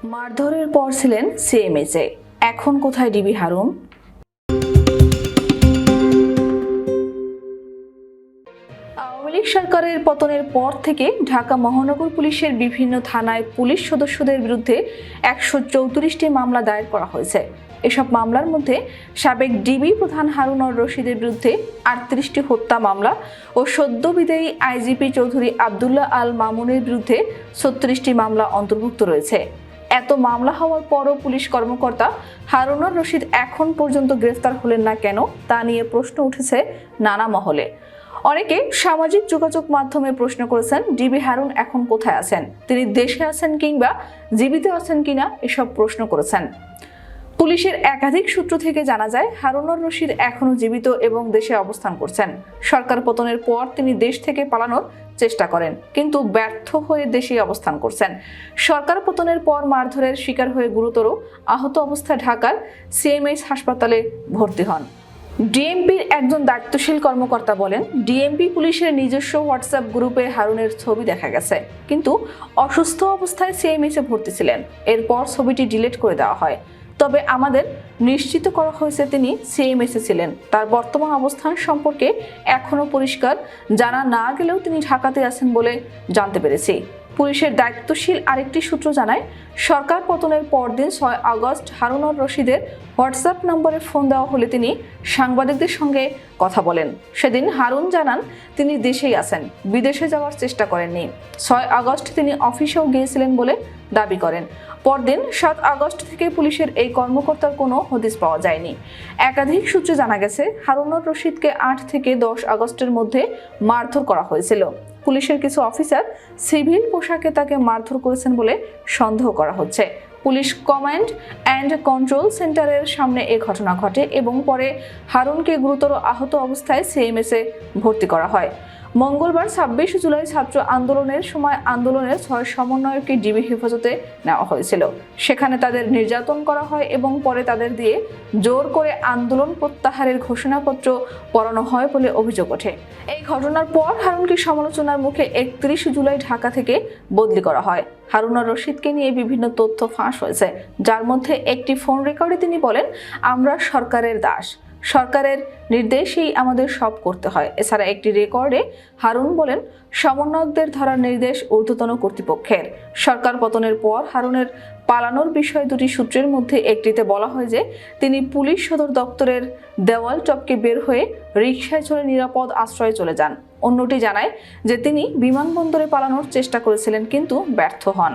মারধরের পর ছিলেন সিএমএইচে, এখন কোথায় ডিবি হারুন? আওয়ামী লীগ সরকারের পতনের পর থেকে ঢাকা মহানগর পুলিশের বিভিন্ন থানায় পুলিশ সদস্যদের বিরুদ্ধে 134টি মামলা দায়ের করা হয়েছে। এসব মামলার মধ্যে সাবেক ডিবি প্রধান হারুনুর রশিদের বিরুদ্ধে 38টি হত্যা মামলা ও সদ্য বিদায়ী আইজিপি চৌধুরী আব্দুল্লাহ আল মামুনের বিরুদ্ধে 36টি মামলা অন্তর্ভুক্ত রয়েছে। এত মামলা হওয়ার পরও পুলিশ কর্মকর্তা হারুনুর রশিদ এখন পর্যন্ত গ্রেফতার হলেন না কেন, তা নিয়ে প্রশ্ন উঠেছে নানা মহলে। অনেকে সামাজিক যোগাযোগ মাধ্যমে প্রশ্ন করেছেন, ডিবি হারুন এখন কোথায় আছেন, তিনি দেশে আছেন কিংবা জীবিত আছেন কিনা, এসব প্রশ্ন করেছেন। পুলিশের একাধিক সূত্র থেকে জানা যায়, হারুনুর রশিদ এখনও জীবিত এবং দেশে অবস্থান করছেন। সরকার পতনের পর তিনি দেশ থেকে পালানোর চেষ্টা করেন, কিন্তু ব্যর্থ হয়ে দেশেই অবস্থান করছেন। সরকার পতনের পর মারধরের শিকার হয়ে গুরুতর আহত অবস্থায় ঢাকার সিএমএইচ হাসপাতালে ভর্তি হন। ডিএমপির একজন দায়িত্বশীল কর্মকর্তা বলেন, ডিএমপি পুলিশের নিজস্ব হোয়াটসঅ্যাপ গ্রুপে হারুনের ছবি দেখা গেছে, কিন্তু অসুস্থ অবস্থায় সিএমএইচে ভর্তি ছিলেন। এরপর ছবিটি ডিলিট করে দেওয়া হয়। তবে আমাদের নিশ্চিত করা হয়েছে তিনি সিএমএইচে ছিলেন। তার বর্তমান অবস্থান সম্পর্কে এখনও পরিষ্কার জানা না গেলেও তিনি ঢাকাতে আছেন বলে জানতে পেরেছি। পুলিশের দায়িত্বশীল আরেকটি সূত্র জানায়, সরকার পতনের পরদিন 6 আগস্ট হারুনুর রশিদের হোয়াটসঅ্যাপ নম্বরে ফোন দেওয়া হলে তিনি সাংবাদিকদের সঙ্গে কথা বলেন। সেদিন হারুন জানান তিনি দেশেই আছেন, বিদেশে যাওয়ার চেষ্টা করেননি। 6 আগস্ট তিনি অফিসেও গিয়েছিলেন বলে দাবি করেন। পরদিন 7 আগস্ট থেকে পুলিশের এই কর্মকর্তার কোনো হদিস পাওয়া যায়নি। একাধিক সূত্রে জানা গেছে, হারুনুর রশিদকে 8 থেকে 10 আগস্টের মধ্যে মারধর করা হয়েছিল। পুলিশের কিছু অফিসার সিভিল পোশাকে তাকে মারধর করেছেন বলে সন্দেহ করা হচ্ছে। পুলিশ কমান্ড অ্যান্ড কন্ট্রোল সেন্টারের সামনে এ ঘটনা ঘটে এবং পরে হারুনকে গুরুতর আহত অবস্থায় সিএমএইচে ভর্তি করা হয়। মঙ্গলবার 26 জুলাই ছাত্র আন্দোলনের সময় আন্দোলনের 6 সমন্বয়ককে ডিবি হেফাজতে নেওয়া হয়েছিল। সেখানে তাদের নির্যাতন করা হয় এবং পরে তাদের দিয়ে জোর করে আন্দোলন প্রত্যাহারের ঘোষণাপত্র পড়ানো হয় বলে অভিযোগ ওঠে। এই ঘটনার পর হারুনকে সমালোচনার মুখে 31 জুলাই ঢাকা থেকে বদলি করা হয়। হারুনুর রশিদকে নিয়ে বিভিন্ন তথ্য ফাঁস হয়েছে, যার মধ্যে একটি ফোন রেকর্ডে তিনি বলেন, আমরা সরকারের দাস, সরকারের নির্দেশেই আমাদের সব করতে হয়। এছাড়া একটি রেকর্ডে হারুন বলেন, সমন্বয়কদের ধরার নির্দেশ ঊর্ধ্বতন কর্তৃপক্ষের। সরকার পতনের পর হারুনের পালানোর বিষয় দুটি সূত্রের মধ্যে একটিতে বলা হয় যে তিনি পুলিশ সদর দপ্তরের দেওয়াল টপকে বের হয়ে রিকশায় চড়ে নিরাপদ আশ্রয়ে চলে যান। অন্যটি জানায় যে তিনি বিমানবন্দরে পালানোর চেষ্টা করেছিলেন কিন্তু ব্যর্থ হন।